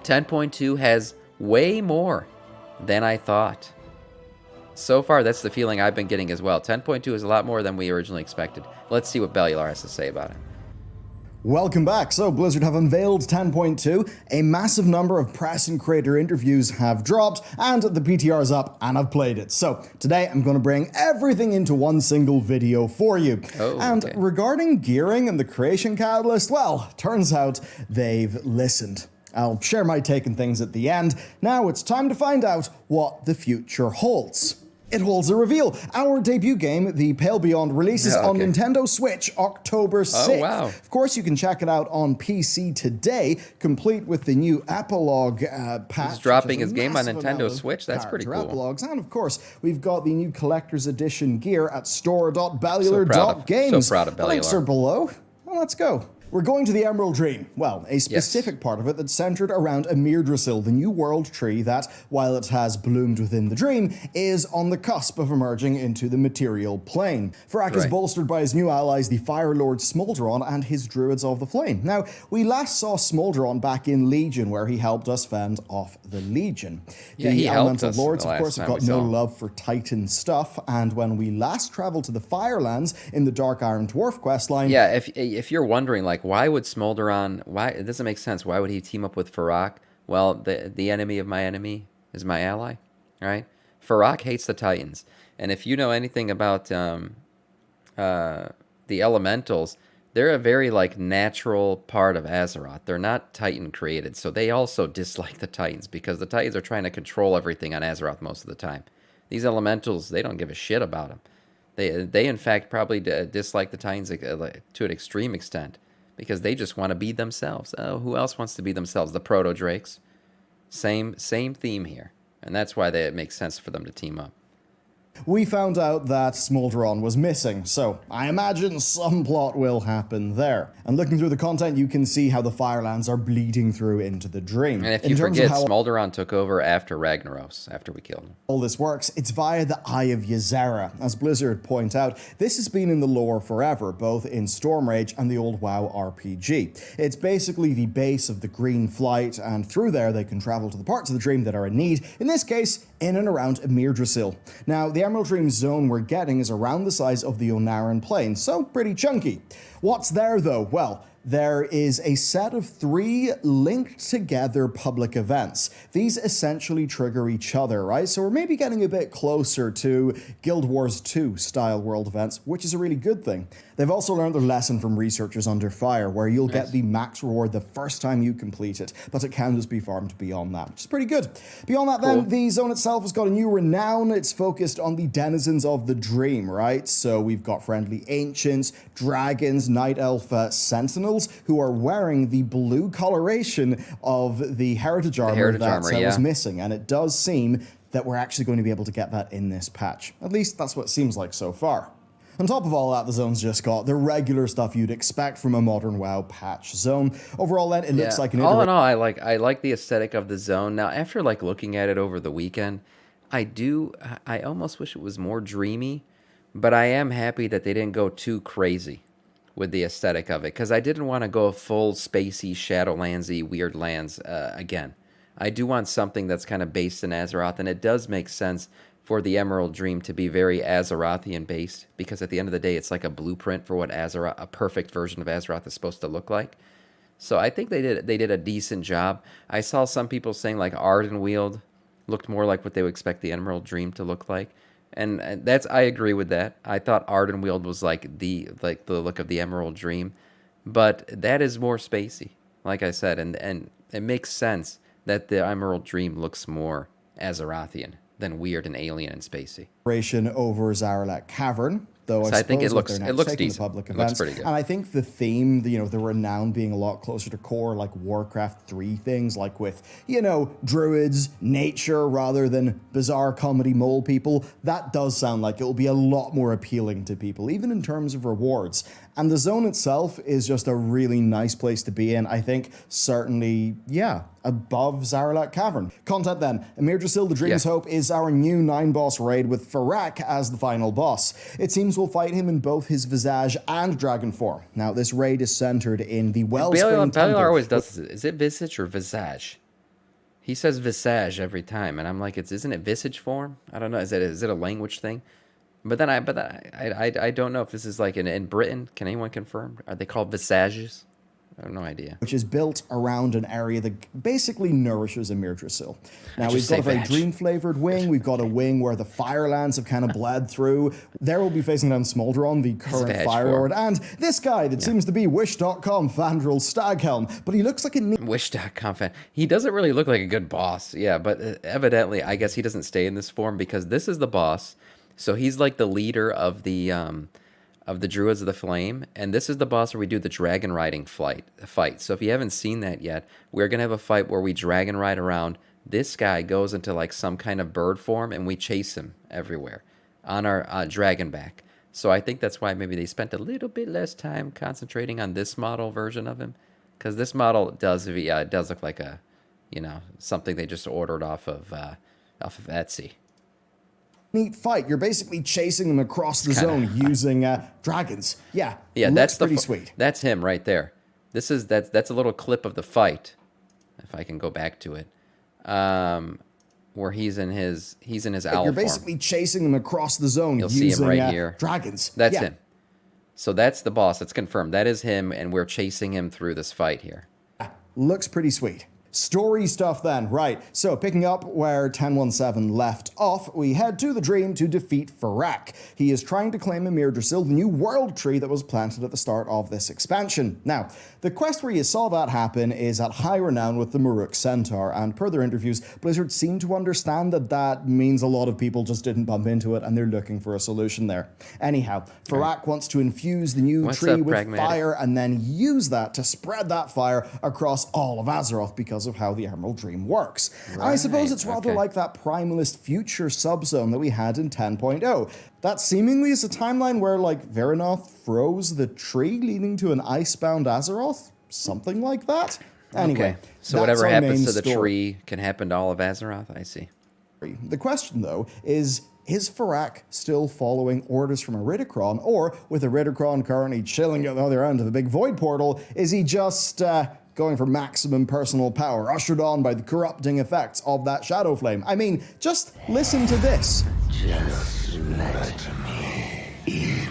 10.2 has way more than I thought. So far, that's the feeling I've been getting as well. 10.2 is a lot more than we originally expected. Let's see what Bellular has to say about it. Welcome back. So Blizzard have unveiled 10.2, a massive number of press and creator interviews have dropped, and the PTR is up, and I've played it. So today I'm going to bring everything into one single video for you. And regarding gearing and the creation catalyst, well, turns out they've listened. I'll share my take on things at the end. Now it's time to find out what the future holds. It holds a reveal. Our debut game, The Pale Beyond, releases on Nintendo Switch October 6th. Oh, wow. Of course, you can check it out on PC today, complete with the new epilogue patch. He's dropping his game on Nintendo Switch? That's pretty cool. Epilogues. And of course, we've got the new collector's edition gear at store.bellular.games. So proud of Bellular. Links are below. Well, let's go. We're going to the Emerald Dream. Well, a specific part of it that's centered around Yggdrasil, the new world tree that, while it has bloomed within the dream, is on the cusp of emerging into the material plane. Farak is bolstered by his new allies, the Fire Lord Smolderon and his Druids of the Flame. Now, we last saw Smolderon back in Legion, where he helped us fend off the Legion. The Elemental Lords, of course, have got no love for Titan stuff, and when we last traveled to the Firelands in the Dark Iron Dwarf questline... Yeah, if you're wondering, like, why would Smolderon, it doesn't make sense. Why would he team up with Farak? Well, the enemy of my enemy is my ally, right? Farak hates the Titans. And if you know anything about the elementals, they're a very, like, natural part of Azeroth. They're not Titan created, so they also dislike the Titans because the Titans are trying to control everything on Azeroth most of the time. These elementals, they don't give a shit about them. They in fact, probably dislike the Titans to an extreme extent, because they just want to be themselves. Oh, who else wants to be themselves? The Proto-Drakes. Same theme here. And that's why it makes sense for them to team up. We found out that Smolderon was missing, so I imagine some plot will happen there. And looking through the content, you can see how the Firelands are bleeding through into the Dream. And if you forget, Smolderon took over after Ragnaros, after we killed him. All this works, it's via the Eye of Ysera. As Blizzard point out, this has been in the lore forever, both in Stormrage and the old WoW RPG. It's basically the base of the Green Flight, and through there they can travel to the parts of the Dream that are in need, in this case, in and around Yggdrasil. Now, the Emerald Dream zone we're getting is around the size of the Onaran Plain, so pretty chunky. What's there though? Well, there is a set of 3 linked together public events. These essentially trigger each other, right? So we're maybe getting a bit closer to Guild Wars 2 style world events, which is a really good thing. They've also learned their lesson from researchers under fire, where you'll get the max reward the first time you complete it, but it can just be farmed beyond that, which is pretty good. Beyond that then, the zone itself has got a new renown. It's focused on the denizens of the Dream, right? So we've got friendly ancients, dragons, night elf sentinels, who are wearing the blue coloration of the heritage armor that was missing, and it does seem that we're actually going to be able to get that in this patch. At least that's what it seems like so far. On top of all that, the zone's just got the regular stuff you'd expect from a modern WoW patch zone. Overall then, it looks like an... All in all, I like the aesthetic of the zone. Now, after like looking at it over the weekend, I almost wish it was more dreamy, but I am happy that they didn't go too crazy with the aesthetic of it, because I didn't want to go full spacey, Shadowlandsy, weird lands again. I do want something that's kind of based in Azeroth, and it does make sense for the Emerald Dream to be very Azerothian based, because at the end of the day, it's like a blueprint for what Azeroth, a perfect version of Azeroth, is supposed to look like. So I think they did a decent job. I saw some people saying like Ardenweald looked more like what they would expect the Emerald Dream to look like. And I agree with that. I thought Ardenweald was like the look of the Emerald Dream, but that is more spacey, like I said, and it makes sense that the Emerald Dream looks more Azerothian than weird and alien and spacey. Over Zaralek Cavern, though so I think it looks decent. Public it events. looks pretty good. And I think the theme, the renown being a lot closer to core, like Warcraft 3 things, like with, druids, nature, rather than bizarre comedy mole people, that does sound like it will be a lot more appealing to people, even in terms of rewards. And the zone itself is just a really nice place to be in. I think certainly, above Zaralek Cavern. Content then. Yggdrasil, the Dream's Hope, is our new 9-boss raid with Farak as the final boss. It seems we'll fight him in both his Visage and Dragon form. Now, this raid is centered in the Wellspring Temple. Bellular always does this. Is it Visage or Visage? He says visage every time, and I'm like, isn't it visage form? I don't know. Is it a language thing? But I don't know if this is like in Britain. Can anyone confirm? Are they called visages? I have no idea. which is built around an area that basically nourishes Emir Drasil. I Now, we've just got say a very vag. dream-flavored wing. We've got a wing where the Firelands have kind of bled through. There we'll be facing down Smolderon, the current vag Fire form. Lord, and this guy that seems to be Wish.com Fandral Staghelm, but he looks like a neat Wish.com fan. He doesn't really look like a good boss. Yeah, but evidently, I guess he doesn't stay in this form because this is the boss. So he's like the leader of the Druids of the Flame, and this is the boss where we do the dragon riding fight. So if you haven't seen that yet, we're gonna have a fight where we dragon ride around. This guy goes into like some kind of bird form, and we chase him everywhere on our dragon back. So I think that's why maybe they spent a little bit less time concentrating on this model version of him, because this model does look like a, something they just ordered off of Etsy. fight. You're basically chasing them across the zone using dragons. Yeah, Yeah, looks that's pretty sweet. That's him right there. That's a little clip of the fight, if I can go back to it, where he's in his owl You're form. basically chasing them across the zone You'll see using him right here. dragons. That's Yeah. him. So that's the boss. That's confirmed. That is him, and we're chasing him through this fight here. Looks pretty sweet. Story stuff then, right. So picking up where 1017 left off, we head to the Dream to defeat Farak. He is trying to claim Emir Drasil, the new world tree that was planted at the start of this expansion. Now, the quest where you saw that happen is at high renown with the Muruk Centaur, and per their interviews, Blizzard seemed to understand that that means a lot of people just didn't bump into it and they're looking for a solution there. Anyhow, Farak wants to infuse the new What's tree up, with Pragmatic? fire and then use that to spread that fire across all of Azeroth because of how the Emerald Dream works. I suppose it's rather okay. like that Primalist future subzone that we had in 10.0. That seemingly is a timeline where, like, Veranoth froze the tree, leading to an icebound Azeroth? Something like that? Anyway, Okay. So that's whatever our happens main to the story. tree can happen to all of Azeroth. I see. The question, though, is Farak still following orders from Iridikron, or with Iridikron currently chilling at the other end of a big void portal, is he just going for maximum personal power, ushered on by the corrupting effects of that shadow flame? I mean, just listen to this. Just let me in.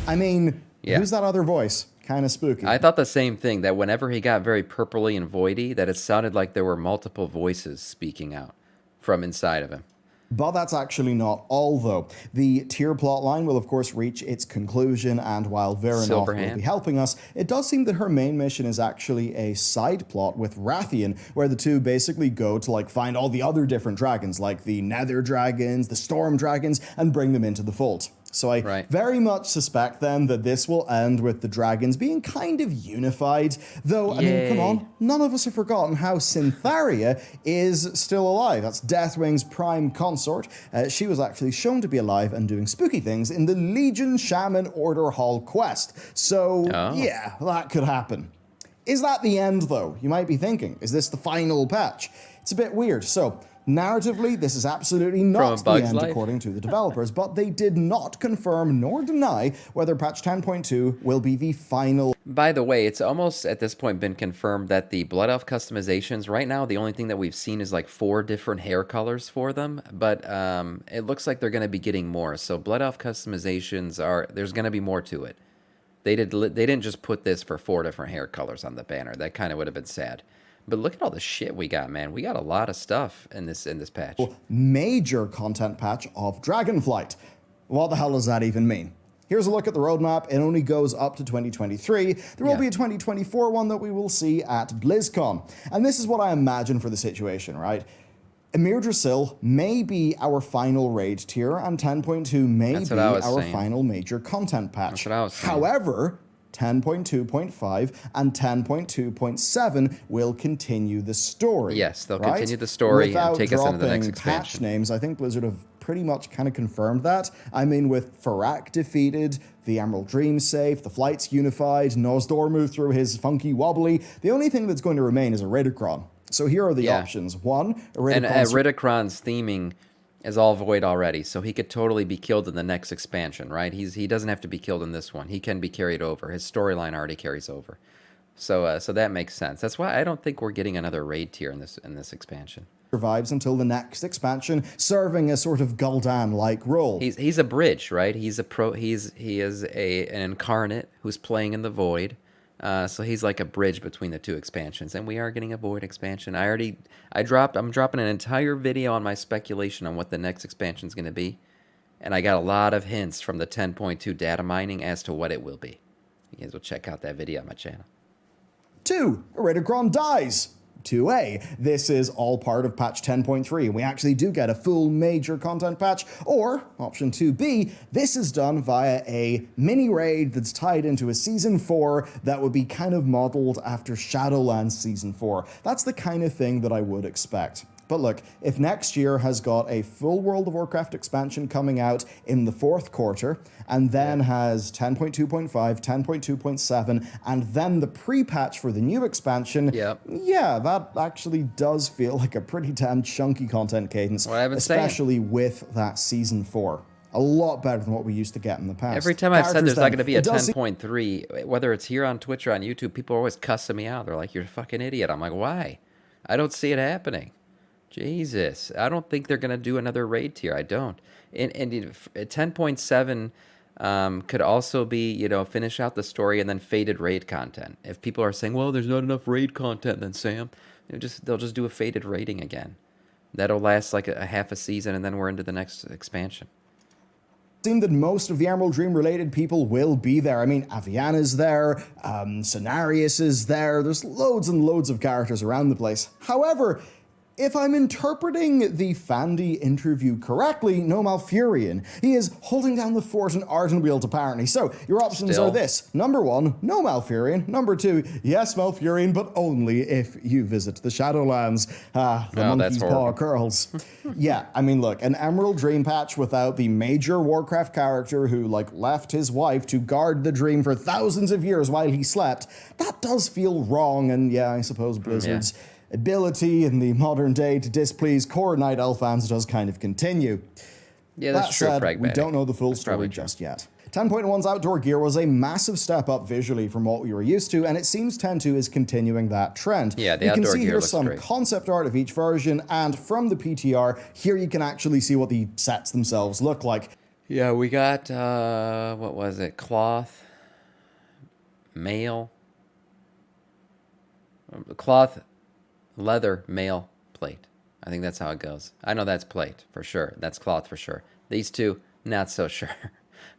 I mean, Yeah. who's that other voice? Kind of spooky. I thought the same thing, that whenever he got very purpley and voidy, that it sounded like there were multiple voices speaking out from inside of him. But that's actually not all, though. The tier plotline will, of course, reach its conclusion, and while Veranoth will Silverhand. be helping us, it does seem that her main mission is actually a side plot with Rathian, where the two basically go to, like, find all the other different dragons, like the Nether dragons, the Storm dragons, and bring them into the fold. So I Right. very much suspect then that this will end with the dragons being kind of unified. Though, I mean, come Yay. on, none of us have forgotten how Syntharia is still alive. That's Deathwing's prime consort. She was actually shown to be alive and doing spooky things in the Legion Shaman Order Hall quest. So, yeah, that could happen. Is that the end, though? You might be thinking. Is this the final patch? It's a bit weird. So, narratively, this is absolutely From not A the Bug's end, Life? according to the developers, but they did not confirm nor deny whether patch 10.2 will be the final. By the way, it's almost at this point been confirmed that the Blood Elf customizations, right now, the only thing that we've seen is like 4 different hair colors for them, but it looks like they're going to be getting more. So Blood Elf customizations there's going to be more to it. They didn't just put this for 4 different hair colors on the banner. That kind of would have been sad. But look at all the shit we got, man. We got a lot of stuff in this patch. Major content patch of Dragonflight. What the hell does that even mean? Here's a look at the roadmap. It only goes up to 2023. There will Yeah. be a 2024 one that we will see at BlizzCon. And this is what I imagine for the situation, right? Emir Drasil may be our final raid tier, and 10.2 may That's be what I was our saying. final major content patch. That's what I was saying. However, 10.2.5 and 10.2.7 will continue the story. Yes, they'll right? continue the story and Without take us into the next dropping patch expansion. names, I think Blizzard have pretty much kind of confirmed that. I mean, with Farak defeated, the Emerald Dream safe, the flights unified, Nosdor moved through his funky wobbly, the only thing that's going to remain is Iridikron. So here are the Yeah. options. One, And Iridikron's Ridicron's theming is all void already, so he could totally be killed in the next expansion, right? He doesn't have to be killed in this one. He can be carried over. His storyline already carries over. So that makes sense. That's why I don't think we're getting another raid tier in this expansion. Survives until the next expansion, serving a sort of Gul'dan-like role. He's a bridge, right? He is an incarnate who's playing in the void. So he's like a bridge between the two expansions, and we are getting a void expansion. I'm dropping an entire video on my speculation on what the next expansion is going to be, and I got a lot of hints from the 10.2 data mining as to what it will be. You guys will check out that video on my channel. 2. Eridogron dies. 2A. This is all part of patch 10.3, and we actually do get a full major content patch. Or, option 2B, this is done via a mini raid that's tied into a Season 4 that would be kind of modeled after Shadowlands Season 4. That's the kind of thing that I would expect. But look, if next year has got a full World of Warcraft expansion coming out in the 4th quarter, and then has 10.2.5, 10.2.7, and then the pre-patch for the new expansion, yeah, that actually does feel like a pretty damn chunky content cadence, especially with that Season 4. A lot better than what we used to get in the past. Every time I've said there's not going to be a 10.3, whether it's here on Twitch or on YouTube, people are always cussing me out. They're like, you're a fucking idiot. I'm like, why? I don't see it happening. Jesus, I don't think they're going to do another raid tier. I don't. And 10.7 could also be, you know, finish out the story and then faded raid content. If people are saying, well, there's not enough raid content, then Sam, they'll just do a faded raiding again. That'll last like a half a season, and then we're into the next expansion. Seem that most of the Emerald Dream related people will be there. I mean, Aviana's there, Cenarius is there, there's loads and loads of characters around the place. However, if I'm interpreting the Fandy interview correctly, no Malfurion. He is holding down the fort in Ardenweald, apparently. So, your options are this. Number 1, no Malfurion. Number 2, yes Malfurion, but only if you visit the Shadowlands. The monkey's paw curls. Yeah, I mean, look, an Emerald Dream patch without the major Warcraft character who, like, left his wife to guard the dream for thousands of years while he slept, that does feel wrong, and yeah, I suppose Blizzard's ability in the modern day to displease core Night Elf fans does kind of continue. Yeah, that's true. That said, we don't know the full story just yet. 10.1's outdoor gear was a massive step up visually from what we were used to, and it seems 10.2 is continuing that trend. Yeah, the outdoor gear looks great. You can see here some concept art of each version, and from the PTR, here you can actually see what the sets themselves look like. Yeah, we got, what was it? Cloth, mail, cloth, leather, mail, plate. I think that's how it goes. I know that's plate for sure. That's cloth for sure. These two, not so sure.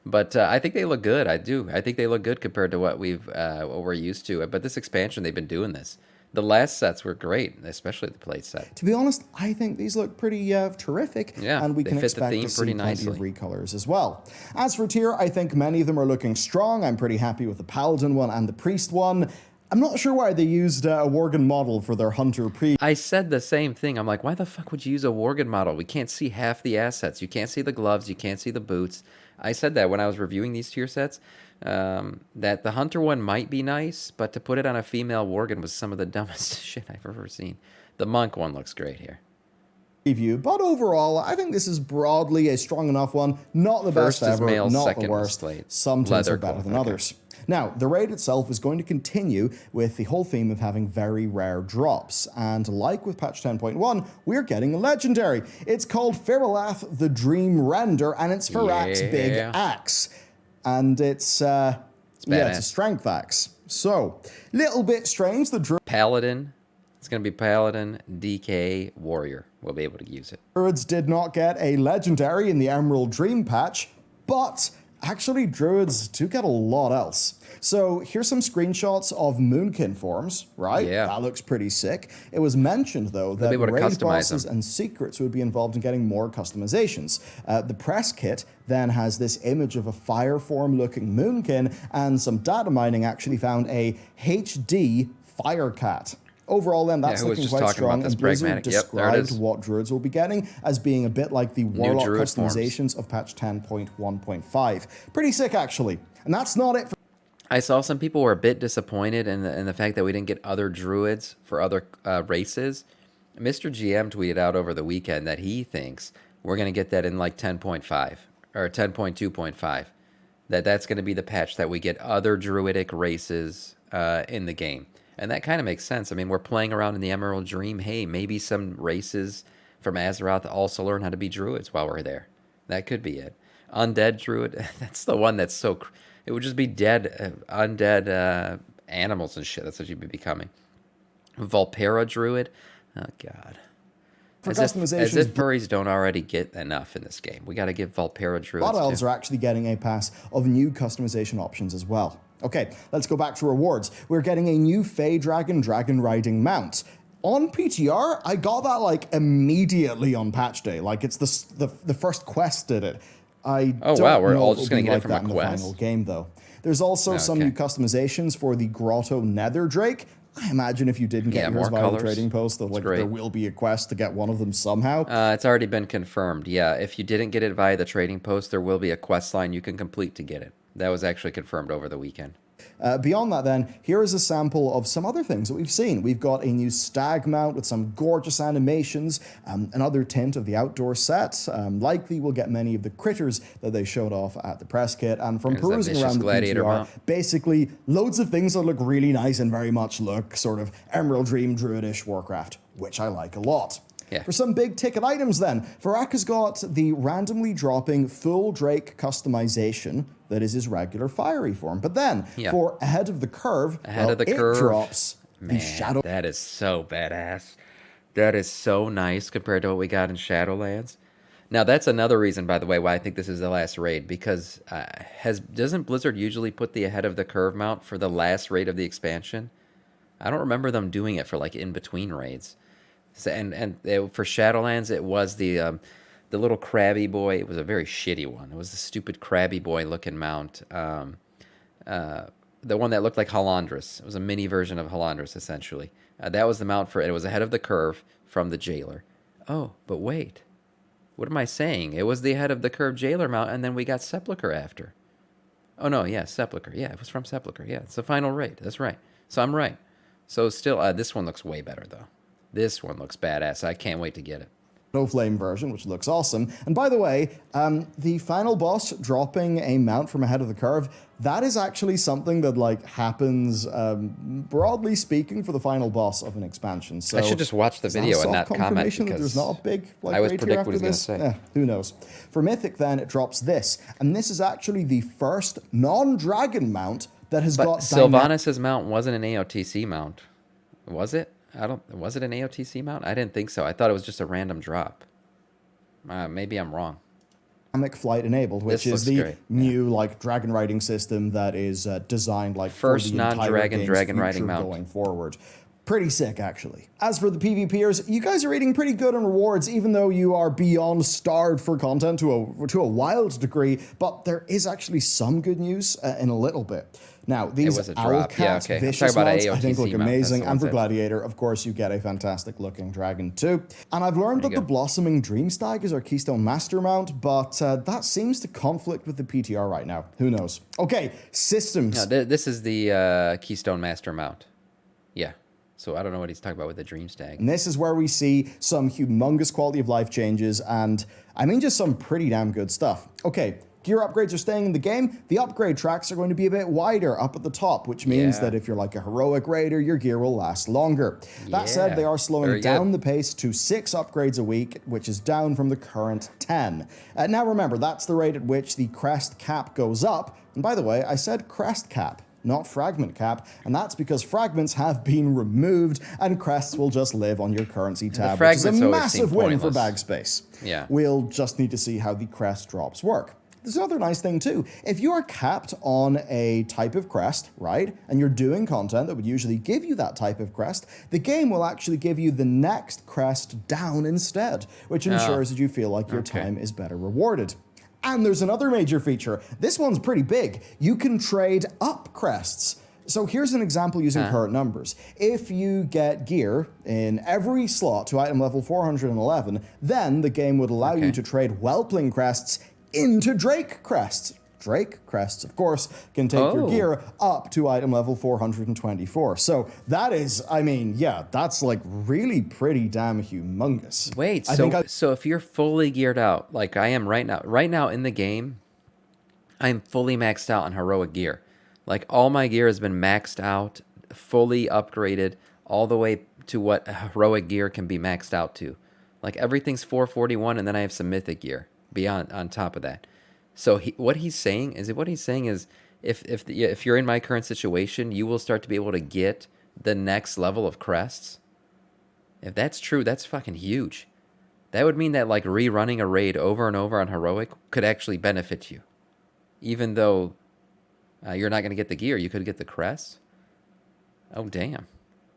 But I think they look good. I do. I think they look good compared to what we're used to. But this expansion, they've been doing this. The last sets were great, especially the plate set. To be honest, I think these look pretty terrific. Yeah, and we can expect to see plenty of recolors as well. As for tier, I think many of them are looking strong. I'm pretty happy with the Paladin one and the Priest one. I'm not sure why they used a Worgen model for their Hunter Priest. I said the same thing. I'm like, why the fuck would you use a Worgen model? We can't see half the assets. You can't see the gloves. You can't see the boots. I said that when I was reviewing these tier sets, that the Hunter one might be nice, but to put it on a female Worgen was some of the dumbest shit I've ever seen. The Monk one looks great here. But overall, I think this is broadly a strong enough one. Not the best ever, male, not the worst. Some things are better than others. Now, the raid itself is going to continue with the whole theme of having very rare drops. And like with patch 10.1, we're getting a legendary. It's called Firalath the Dream Render, and it's Farak's big axe. And it's a strength axe. So, little bit strange. The Paladin. It's going to be Paladin, DK, Warrior. We'll be able to use it. Druids did not get a legendary in the Emerald Dream patch, but actually, Druids do get a lot else. So here's some screenshots of Moonkin forms, right? Yeah. That looks pretty sick. It was mentioned, though, that raid bosses and secrets would be involved in getting more customizations. The press kit then has this image of a fire form-looking Moonkin, and some data mining actually found a HD Firecat. Overall, then, that's looking quite strong, and Blizzard described what Druids will be getting as being a bit like the Warlock customizations of patch 10.1.5. Pretty sick, actually. And that's not it for... I saw some people were a bit disappointed in the fact that we didn't get other Druids for other races. Mr. GM tweeted out over the weekend that he thinks we're going to get that in like 10.5 or 10.2.5. That's going to be the patch that we get other Druidic races in the game. And that kind of makes sense. I mean, we're playing around in the Emerald Dream. Hey, maybe some races from Azeroth also learn how to be druids while we're there. That could be it. Undead druid. That's the one that's so... It would just be dead, undead animals and shit. That's what you'd be becoming. Volpera druid. Oh, God. For As customizations, if furries don't already get enough in this game. We got to give Volpera druids Blood Elves too. are actually getting a pass of new customization options as well. Okay, let's go back to rewards. We're getting a new Fey Dragon dragon riding mount. On PTR, I got that like immediately on patch day. Like it's the first quest did it. I Oh, don't wow, we're know all if just it'll gonna be get it like from that a in the quest? final game though. There's also some Okay. new customizations for the Grotto Nether Drake. I imagine if you didn't get Yeah, yours more via the colors. trading post, that like great. there will be a quest to get one of them somehow. It's already been confirmed. Yeah, if you didn't get it via the trading post, there will be a quest line you can complete to get it. That was actually confirmed over the weekend. Beyond that then, here is a sample of some other things that we've seen. We've got a new stag mount with some gorgeous animations, another tint of the outdoor set. Likely we'll get many of the critters that they showed off at the press kit. And from There's that perusing vicious around the gladiator PTR, mount. basically loads of things that look really nice and very much look sort of Emerald Dream Druidish Warcraft, which I like a lot. Yeah. For some big ticket items then, Varrock has got the randomly dropping full Drake customization that is his regular fiery form. But then, Yeah. for Ahead of the Curve, it Curve. drops the Man, Shadow... that is so badass. That is so nice compared to what we got in Shadowlands. Now, that's another reason, by the way, why I think this is the last raid, because doesn't Blizzard usually put the Ahead of the Curve mount for the last raid of the expansion? I don't remember them doing it for, like, in-between raids. So, for Shadowlands, it was the little crabby boy. It was a very shitty one. It was the stupid crabby boy looking mount. The one that looked like Halandris. It was a mini version of Halandris, essentially. That was the mount for it. It was Ahead of the Curve from the Jailer. Oh, but wait. What am I saying? It was the Ahead of the Curve Jailer mount, and then we got Sepulchre after. Oh, no, yeah, Sepulchre. Yeah, it was from Sepulchre. Yeah, it's the final raid. That's right. So I'm right. So still, this one looks way better, though. This one looks badass. I can't wait to get it. Flame version, which looks awesome. And by the way, the final boss dropping a mount from Ahead of the Curve, that is actually something that like happens, broadly speaking, for the final boss of an expansion. So I should just watch the is that video a and soft not comment confirmation that because there's not a big like I always raid here predict what after he's gonna this? say. Who knows? For Mythic, then it drops this, and this is actually the first non-dragon mount that has got Sylvanas' mount wasn't an AOTC mount, was it? Was it an AOTC mount? I didn't think so. I thought it was just a random drop. Maybe I'm wrong. dynamic flight enabled, which This is looks the great, new like dragon riding system that is designed like First for the entire non-dragon game's dragon riding future mount. going forward. Pretty sick, actually. As for the PvPers, you guys are eating pretty good on rewards, even though you are beyond starved for content to a wild degree. But there is actually some good news in a little bit. Now, these was a drop. Owlcat Yeah, okay. I'm Vicious talking about mounts, I think, AOTC look mount. That's amazing. the And ones for that- Gladiator, of course, you get a fantastic-looking dragon too. And I've learned that you the go. Blossoming Dreamstag is our Keystone Master mount, but that seems to conflict with the PTR right now. Who knows? Okay, systems. No, this is the Keystone Master mount. Yeah. So I don't know what he's talking about with the Dream Stag. And this is where we see some humongous quality of life changes and, I mean, just some pretty damn good stuff. Okay, gear upgrades are staying in the game. The upgrade tracks are going to be a bit wider up at the top, which means that if you're like a heroic raider, your gear will last longer. That said, they are slowing Very down good. the pace to 6 upgrades a week, which is down from the current 10. Now remember, that's the rate at which the crest cap goes up. And by the way, I said crest cap, not fragment cap, and that's because fragments have been removed and crests will just live on your currency tab, which is a fragments always massive seem win for pointless. bag space. Yeah. We'll just need to see how the crest drops work. There's another nice thing too. If you are capped on a type of crest, right, and you're doing content that would usually give you that type of crest, the game will actually give you the next crest down instead, which ensures that you feel like your time is better rewarded. And there's another major feature. This one's pretty big. You can trade up crests. So here's an example using current numbers. If you get gear in every slot to item level 411, then the game would allow you to trade Whelpling crests into Drake crests. Drake crests, of course, can take your gear up to item level 424. So that is, I mean, yeah, that's like really pretty damn humongous. Wait, I so think so if you're fully geared out, like I am right now in the game, I'm fully maxed out on heroic gear. Like all my gear has been maxed out, fully upgraded, all the way to what heroic gear can be maxed out to. Like everything's 441, and then I have some mythic gear beyond on top of that. So what he's saying is if you're in my current situation, you will start to be able to get the next level of crests. If that's true, that's fucking huge. That would mean that like rerunning a raid over and over on heroic could actually benefit you, even though you're not going to get the gear. You could get the crests. Oh damn.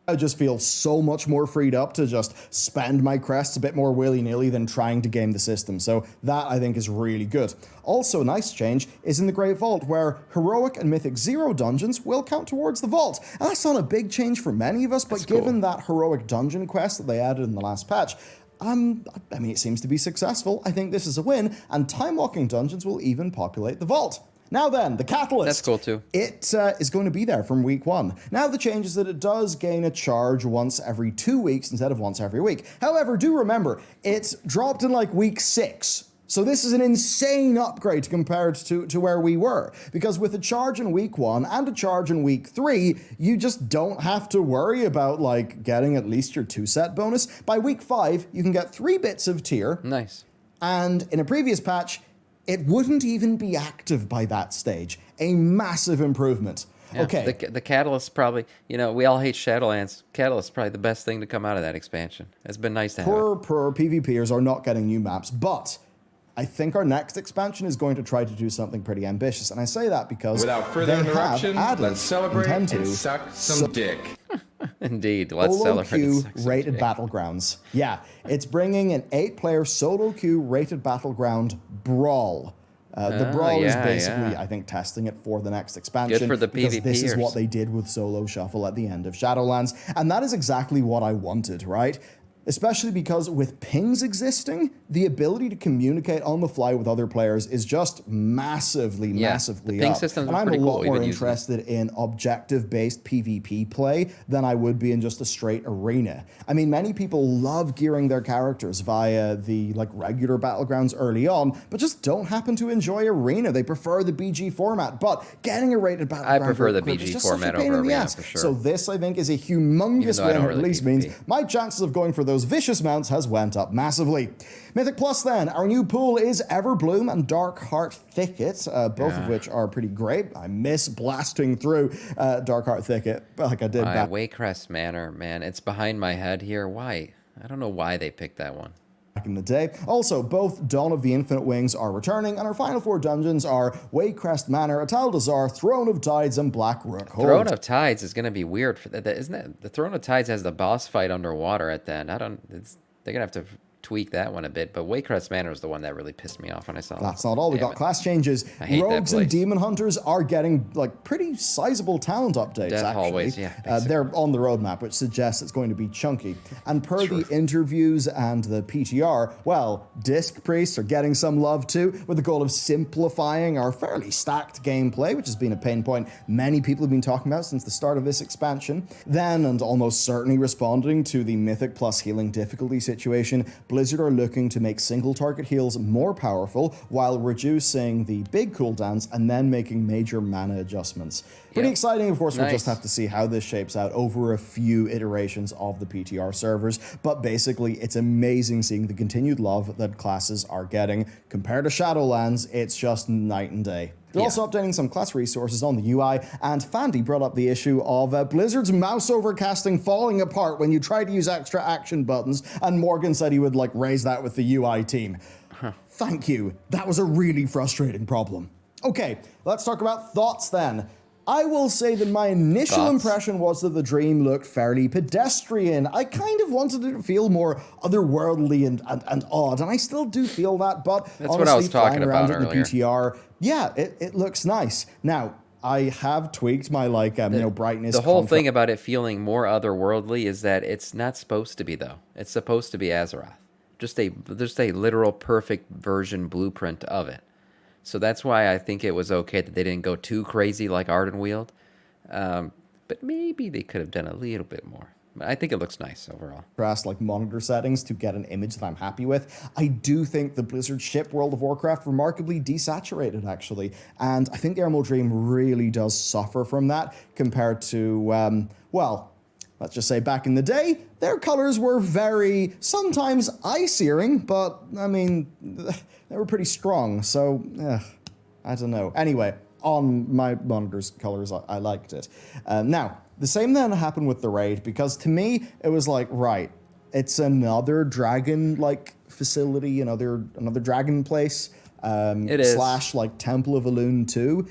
I just feel so much more freed up to just spend my crests a bit more willy-nilly than trying to game the system. So that, I think, is really good. Also, a nice change is in the Great Vault, where Heroic and Mythic 0 dungeons will count towards the Vault. And that's not a big change for many of us, but given that Heroic dungeon quest that they added in the last patch, I mean, it seems to be successful. I think this is a win, and time-walking dungeons will even populate the Vault. Now then, the Catalyst. That's cool too. It is going to be there from week 1. Now the change is that it does gain a charge once every 2 weeks instead of once every week. However, do remember, it's dropped in like week 6. So this is an insane upgrade compared to where we were. Because with a charge in week 1 and a charge in week 3, you just don't have to worry about like getting at least your 2-set bonus. By week 5, you can get 3 bits of tier. Nice. And in a previous patch, it wouldn't even be active by that stage. A massive improvement. Yeah, okay. The Catalyst probably, we all hate Shadowlands. Catalyst is probably the best thing to come out of that expansion. It's been nice to have it. Poor PvPers are not getting new maps, but I think our next expansion is going to try to do something pretty ambitious. And I say that because without further interruption, let's celebrate and suck some dick. Indeed, let's solo celebrate. queue rated battlegrounds. Yeah, it's bringing an 8-player solo queue rated battleground brawl. The brawl is basically, I think, testing it for the next expansion. Good for the because this is PvPers. what they did with Solo Shuffle at the end of Shadowlands, and that is exactly what I wanted, right? Especially because with pings existing, the ability to communicate on the fly with other players is just massively the ping up. systems And are I'm a pretty lot cool. more We've been using it. interested in objective-based PvP play than I would be in just a straight arena. I mean, many people love gearing their characters via the regular battlegrounds early on, but just don't happen to enjoy arena. They prefer the BG format, but getting a rated battleground I prefer the equipped is BG just such a format pain over in the arena ass. for sure. So this, I think, is a humongous though I win, don't or at really least means PvP. my chances of going for those vicious mounts has went up massively. Mythic Plus then, our new pool is Everbloom and Darkheart Thicket, both of which are pretty great. I miss blasting through Darkheart Thicket like I did back Waycrest Manor, man, it's behind my head here. Why? I don't know why they picked that one. in the day. Also, both Dawn of the Infinite Wings are returning, and our final 4 dungeons are Waycrest Manor, Ataldazar, Throne of Tides, and Black Rook Hold. Throne of Tides is going to be weird for that, isn't it? The Throne of Tides has the boss fight underwater at the end. They're going to have to tweak that one a bit, but Waycrest Manor is the one that really pissed me off when I saw That's not all. We got class changes. I hate that Rogues and place. Demon Hunters are getting pretty sizable talent updates, Death actually. Hallways, yeah, they're on the roadmap, which suggests it's going to be chunky. And per the interviews and the PTR, well, Disc Priests are getting some love too, with the goal of simplifying our fairly stacked gameplay, which has been a pain point many people have been talking about since the start of this expansion. Then, and almost certainly responding to the Mythic plus healing difficulty situation, Blizzard are looking to make single target heals more powerful while reducing the big cooldowns and then making major mana adjustments. Pretty exciting, of course. We'll just have to see how this shapes out over a few iterations of the PTR servers, but basically it's amazing seeing the continued love that classes are getting. Compared to Shadowlands, it's just night and day. They're also updating some class resources on the UI, and Fandy brought up the issue of Blizzard's mouse overcasting falling apart when you try to use extra action buttons, and Morgan said he would raise that with the UI team. Thank you. That was a really frustrating problem. Okay, let's talk about thoughts then. I will say that my initial impression was that the dream looked fairly pedestrian. I kind of wanted it to feel more otherworldly and odd, and I still do feel that, but That's honestly, what I was talking flying around about in the earlier. PTR, yeah, it looks nice. Now, I have tweaked my brightness. The whole thing about it feeling more otherworldly is that it's not supposed to be, though. It's supposed to be Azeroth. Just a literal perfect version blueprint of it. So that's why I think it was okay that they didn't go too crazy like Ardenweald. But maybe they could have done a little bit more. I think it looks nice overall. Like monitor settings to get an image that I'm happy with. I do think the Blizzard ship World of Warcraft remarkably desaturated, actually, and I think the Emerald Dream really does suffer from that compared to, well, let's just say back in the day, their colors were very, sometimes eye-searing, but, I mean, they were pretty strong, so, I don't know. Anyway, on my monitor's colors, I liked it. Now, the same then happened with the raid, because to me, it was like, right, it's another dragon-like facility, another dragon place, It is. / like Temple of Elune 2.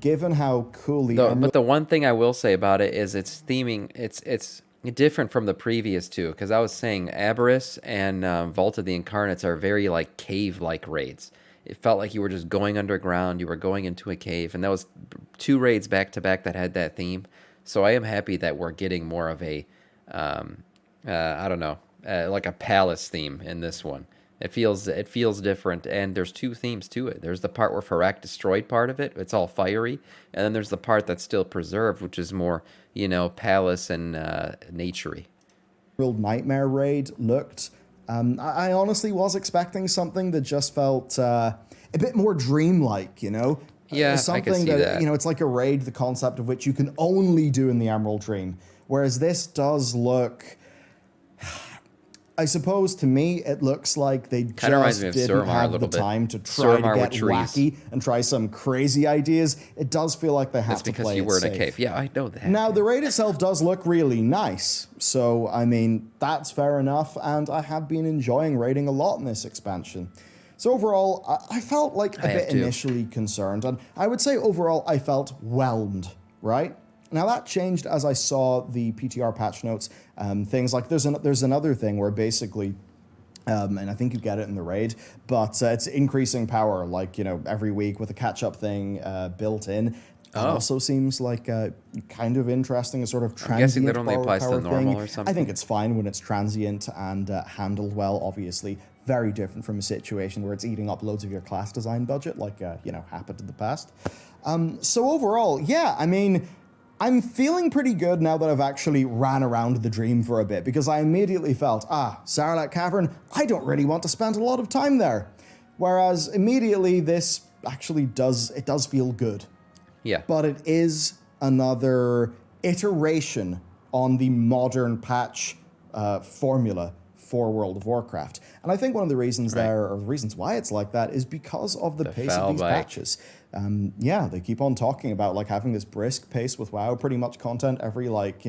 Given how cool But the one thing I will say about it is its theming. It's different from the previous two, because I was saying Abyss and Vault of the Incarnates are very like cave-like raids. It felt like you were just going underground. You were going into a cave, and that was 2 raids back to back that had that theme. So I am happy that we're getting more of a, I don't know, like a palace theme in this one. It feels different, and there's 2 themes to it. There's the part where Farak destroyed part of it. It's all fiery, and then there's the part that's still preserved, which is more, palace and naturey. World Nightmare raid looked. I honestly was expecting something that just felt a bit more dreamlike, Yeah, something I can see that. It's like a raid, the concept of which you can only do in the Emerald Dream. Whereas this does look, I suppose to me, it looks like they just didn't have the time to try to get wacky and try some crazy ideas. It does feel like they have to play it safe. That's because you were in a cave. Yeah, I know that. Now, the raid itself does look really nice. So, I mean, that's fair enough. And I have been enjoying raiding a lot in this expansion. So overall, I felt like a bit initially concerned. And I would say overall, I felt whelmed, right? Now that changed as I saw the PTR patch notes. Things like there's another thing where basically, and I think you get it in the raid, but it's increasing power, like, every week with a catch-up thing built in. That also seems like kind of interesting, a sort of transient. I'm guessing that only applies to normal thing. or something. I think it's fine when it's transient and handled well, obviously. Very different from a situation where it's eating up loads of your class design budget, like, happened in the past. So overall, yeah, I mean, I'm feeling pretty good now that I've actually ran around the dream for a bit, because I immediately felt, Sarlacc Cavern, I don't really want to spend a lot of time there. Whereas immediately this actually does feel good. Yeah. But it is another iteration on the modern patch formula for World of Warcraft. And I think one of the reasons or the reasons why it's like that is because of the pace of these patches. They keep on talking about like having this brisk pace with WoW, pretty much content every 8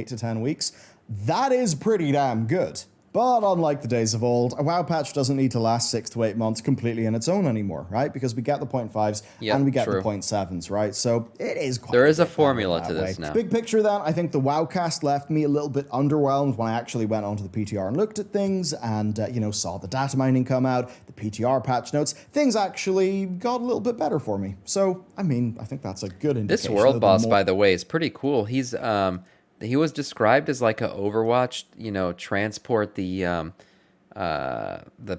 to 10 weeks. That is pretty damn good. But unlike the days of old, a WoW patch doesn't need to last 6 to 8 months completely on its own anymore, right? Because we get the 0.5s and we get the 0.7s, right? So it is quite There is a formula to this now. Big picture then, I think the WoWcast left me a little bit underwhelmed when I actually went onto the PTR and looked at things and, saw the data mining come out, the PTR patch notes. Things actually got a little bit better for me. So, I mean, I think that's a good indication. This world boss, by the way, is pretty cool. He was described as like a Overwatch, transport the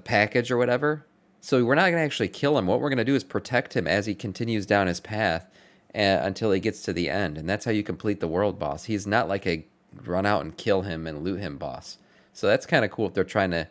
package or whatever. So we're not going to actually kill him. What we're going to do is protect him as he continues down his path until he gets to the end. And that's how you complete the world boss. He's not like a run out and kill him and loot him boss. So that's kind of cool if they're trying to,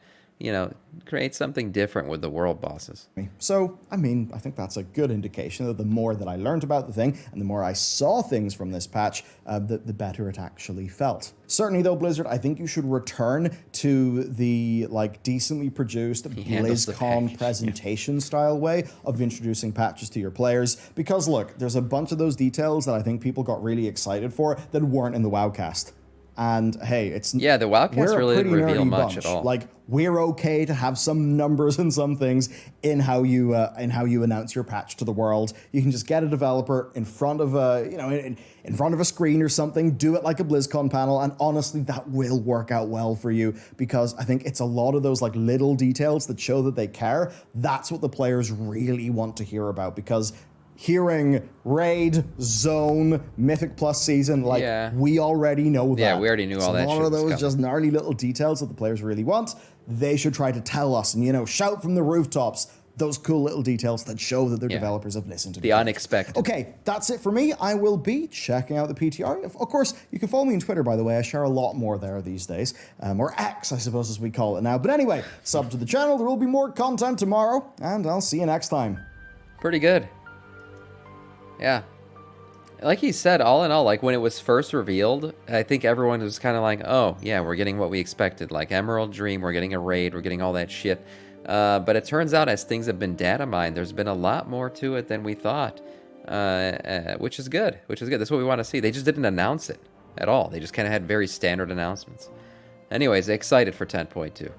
create something different with the world bosses. So, I mean, I think that's a good indication that the more that I learned about the thing and the more I saw things from this patch, the better it actually felt. Certainly, though, Blizzard, I think you should return to the, decently produced BlizzCon presentation style way of introducing patches to your players. Because, look, there's a bunch of those details that I think people got really excited for that weren't in the WoWcast. And hey, the WoWcast really didn't reveal much at all. We're okay to have some numbers and some things in how you announce your patch to the world. You can just get a developer in front of in front of a screen or something, do it like a BlizzCon panel, and honestly, that will work out well for you, because I think it's a lot of those little details that show that they care. That's what the players really want to hear about, because hearing raid, zone, mythic plus season, we already know that. Yeah, we already knew all that shit. A lot of those just gnarly little details that the players really want, they should try to tell us and, shout from the rooftops. those cool little details that show that their Yeah. developers have listened to The unexpected. Okay, that's it for me. I will be checking out the PTR. Of course, you can follow me on Twitter, by the way. I share a lot more there these days. Or X, I suppose, as we call it now. But anyway, sub to the channel. There will be more content tomorrow, and I'll see you next time. Pretty good. Yeah. Like he said, all in all, like when it was first revealed, I think everyone was kind of like, oh, yeah, we're getting what we expected. Like Emerald Dream, we're getting a raid, we're getting all that shit. But it turns out as things have been data mined, there's been a lot more to it than we thought, which is good, That's what we want to see. They just didn't announce it at all. They just kind of had very standard announcements. Anyways, excited for 10.2.